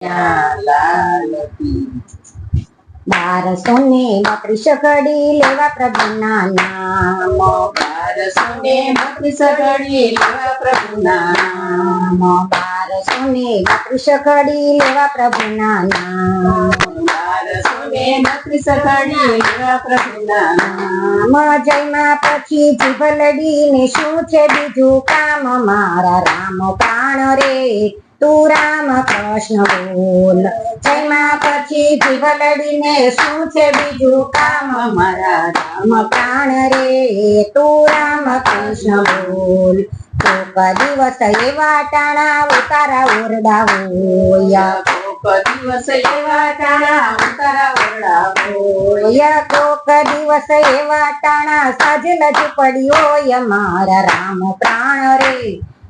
લાલ કી 1232 ઘડી લેવા પ્રભુના નામ, 1232 ઘડી લેવા પ્રભુના નામ, 1232 ઘડી લેવા પ્રભુના નામ, 1232 ઘડી લેવા પ્રભુના નામ. જયમાં પછી જીભ લડીને શું છે બીજું કામ, મારા રામ પ્રાણ રે તું રામ કૃષ્ણ બોલ. જયમાં પછી જીભ લડીને શું છે બીજું કામ, મારા રામ પ્રાણ રે તું રામ કૃષ્ણ બોલ. કોક દિવસ એવા ટાણા ઉતારા ઓરડા હોય, કોક દિવસ એવા ટાણા ઉતારા ઓરડા હોય, કોક દિવસ એવા ટાણા સાજલ ઝૂંપડી હોય, મારા રામ પ્રાણ રે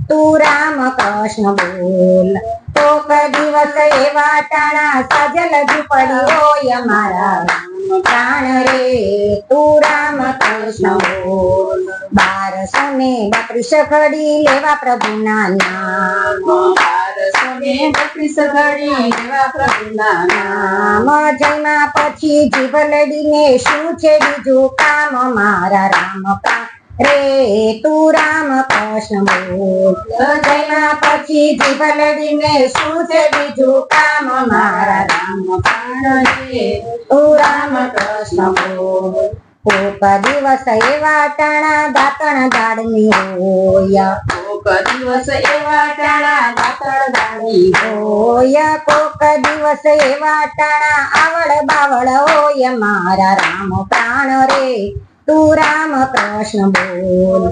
તું રામ કૃષ્ણ બોલ. કોક દિવસ એવા ટાણા સાજલ ઝૂંપડી હોય, મારા રામ પ્રાણ રે તું રામ કૃષ્ણ બોલ. 1232 ઘડી લેવા પ્રભુના નામ, 1232 ઘડી લેવા પ્રભુના નામ. જયમાં પછી જીભ લડીને શું છે બીજું કામ, મારા રામ પ્રાણ રે તું રામ કૃષ્ણ બોલ. જયમાં પછી જીભ લડીને શું છે બીજું કામ, મારા રામ પ્રાણ રે તું રામ કૃષ્ણ બોલ. કોક દિવસ એવા ટાણા દાંતણ દાડની હોય, કોક દિવસ એવા ટાણા દાંતણ દાઢી હોય, કોક દિવસ એવા ટાણા આવડ બાવળ હોય, મારા રામ પ્રાણ રે તું રામ કૃષ્ણ બોલ.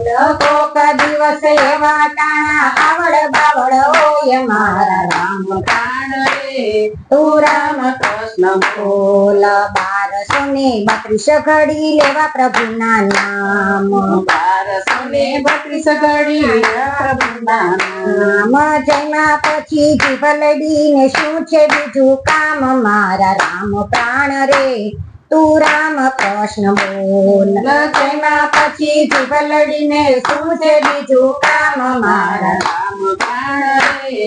કોક દિવસ એવા ટાણા આવડ બાવળ હોય, મારા રામ પ્રાણ રે તું રામ કૃષ્ણ બોલ. 1232 ઘડી લેવા પ્રભુના નામ, 1232 ઘડી લેવા પ્રભુના નામ. જયમાં પછી જીભ લડીને શું છે બીજું કામ, મારા રામ પ્રાણ રે તું રામ કૃષ્ણ બોલ. જયમાં પછી જીભ લડીને શું છે બીજું કામ, મારા રામ પ્રાણ રે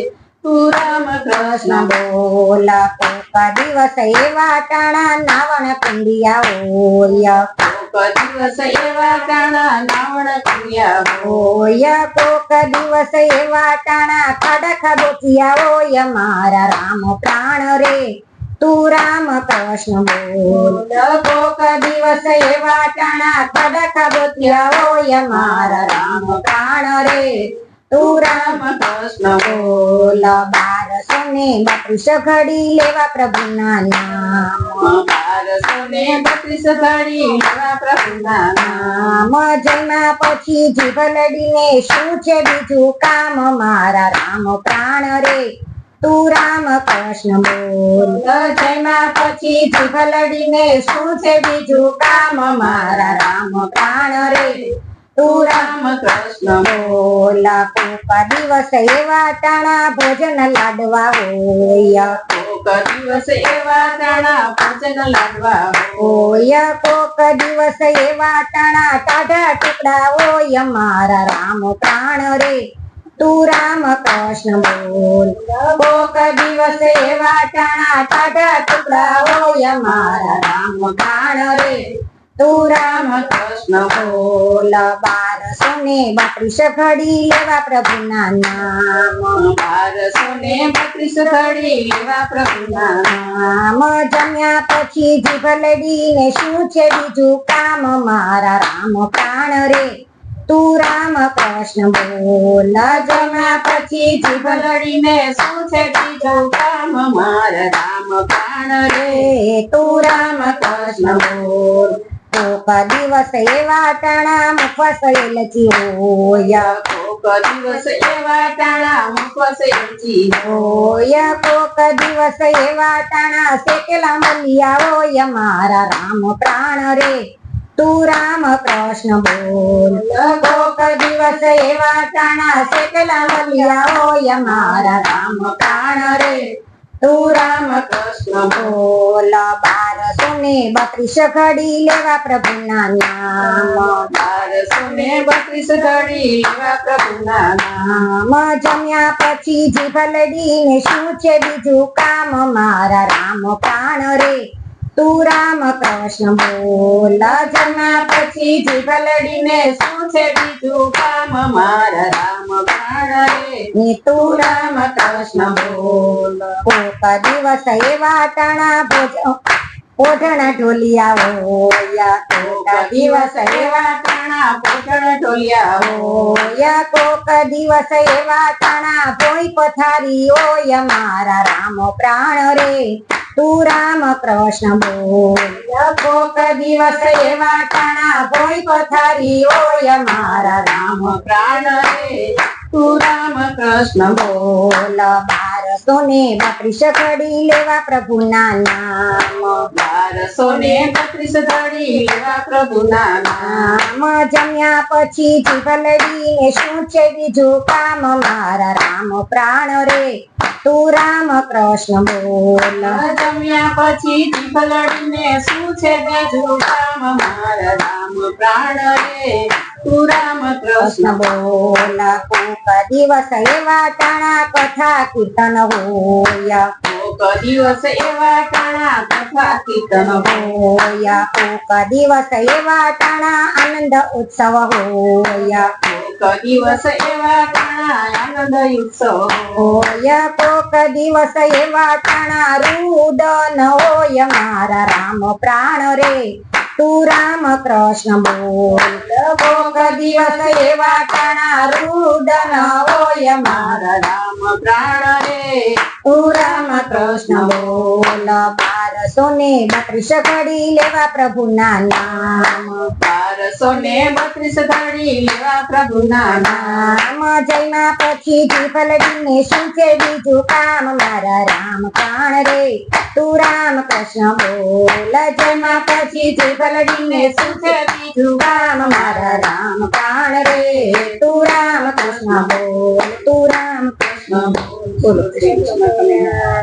તું રામ કૃષ્ણ બોલ. કોક દિવસ એવા ટાણા નાવણ કુંડિયા હોય, કોક દિવસ એવા ટાણા નાવણ કુંડિયા હોય, કોક દિવસ એવા ટાણા ખડક બોચિયા હોય, મારા રામ પ્રાણ રે તું રામ કૃષ્ણ બોલ. કોક દિવસ એવા ટાણા ખડક બોચિયા હોય, મારા રામ પ્રાણ રે તું રામ કૃષ્ણ બોલ. 1232 ઘડી લેવા પ્રભુના નામ, 1232 ઘડી લેવા પ્રભુના નામ. જયમાં પછી જીભ લડીને શું છે બીજું કામ, મારા રામ પ્રાણ રે તું રામ કૃષ્ણ બોલ. જયમાં પછી જીભ લડીને શું છે બીજું કામ, મારા રામ પ્રાણ રે તું રામ કૃષ્ણ બોલ. કોક દિવસ એવા ટાણા ભોજન લાડવા હોય, કોક દિવસ એવા ટાણા ભોજન લાડવા હોય, કોક દિવસ એવા ટાણા ટાઢા ટુકડા હોય, મારા રામ પ્રાણ રે તું રામ કૃષ્ણ બોલ. કોક દિવસ એવા ટાણા ટાઢા ટુકડા હોય, મારા રામ પ્રાણ રે તું રામ કૃષ્ણ બોલ. 1232 ઘડી લેવા પ્રભુના નામ, 1232 ઘડી લેવા પ્રભુના નામ. જમ્યા પછી જીભ લડીને શું છે બીજું કામ, મારા રામ પ્રાણ રે તું રામ કૃષ્ણ બોલ. જમ્યા પછી જીભ લડીને શું છે બીજું કામ, મારા રામ પ્રાણ રે તું રામ કૃષ્ણ બોલ. કોક દિવસ એવા ટાણા મુખવાસ એલચી હોય, કોક દિવસ એવા ટાણા મુખવાસ એલચી હોય, કોક દિવસ એવા ટાણા શેકેલા મલિયા હોય, મારા રામ પ્રાણ રે તું રામ કૃષ્ણ બોલ. કોક દિવસ એવા ટાણા શેકેલા મલિયા હોય, મારા રામ પ્રાણ રે તું રામ કૃષ્ણ બોલ 1232 ઘડી લેવા પ્રભુના નામ 1232 ઘડી લેવા પ્રભુના નામ જમ્યા પછી જીભ લડીને શું છે બીજું કામ મારા રામ પ્રાણ રે તું રામ કૃષ્ણ બોલ જમ્યા પછી જીભ લડીને શું છે બીજું કામ મારા રામ પ્રાણ રે ને તું રામ કૃષ્ણ બોલ કોક દિવસ એવા ટાણા ઓઢણા ઢોલિયા હોયા કોક દિવસ એવા તાણા પોટણ ઢોલિયા હોયા કોક દિવસ એવા ટાણા ભોઈ પથારી ઓય મારા રામ પ્રાણ રે તું રામ કૃષ્ણ બોલ કોક દિવસ એવા તાણા ભોઈ પથારી ઓય મારા રામ પ્રાણ રે તું રામ કૃષ્ણ બોલ 1232 ઘડી લેવા પ્રભુના નામ 1232 ઘડી લેવા પ્રભુના નામ જમ્યા પછી જીભ લડીને શું છે બીજું કામ મારા રામ પ્રાણ રે તું રામ કૃષ્ણ બોલ જમ્યા પછી જીભ લડીને શું છે બીજું કામ મારા રામ પ્રાણ રે તું રામ કૃષ્ણ બોલ કોક દિવસ એવા ટાણા કથા કીર્તન હોય કોક દિવસ એવા તાણા કથા કીર્તન હોય કોક દિવસ એવા ટાણા આનંદ ઉત્સવ હોય કોક દિવસ એવા તાણા આનંદ ઉત્સવ હોય કોક દિવસ એવા ટાણા રુદન હોય મારા રામ પ્રાણ રે તું રામ કૃષ્ણ બોલ કોક દિવસ એવા તાણા રુદન હોય મારા રામ પ્રાણ રે તું રામ કૃષ્ણ બોલ 1232 ઘડી લેવા પ્રભુના નામ 1232 ઘડી લેવા પ્રભુના નામ જયમાં પછી જીભ લડીને શું છે બીજું કામ મારા રામ પ્રાણ રે તું રામ કૃષ્ણ બોલ જયમાં પછી જીભ લડીને શું છે બીજું કામ મારા રામ પ્રાણ રે તું રામ કૃષ્ણ બોલ તું રામ કૃષ્ણ બોલ. બોલો શ્રી કૃષ્ણ કનૈયા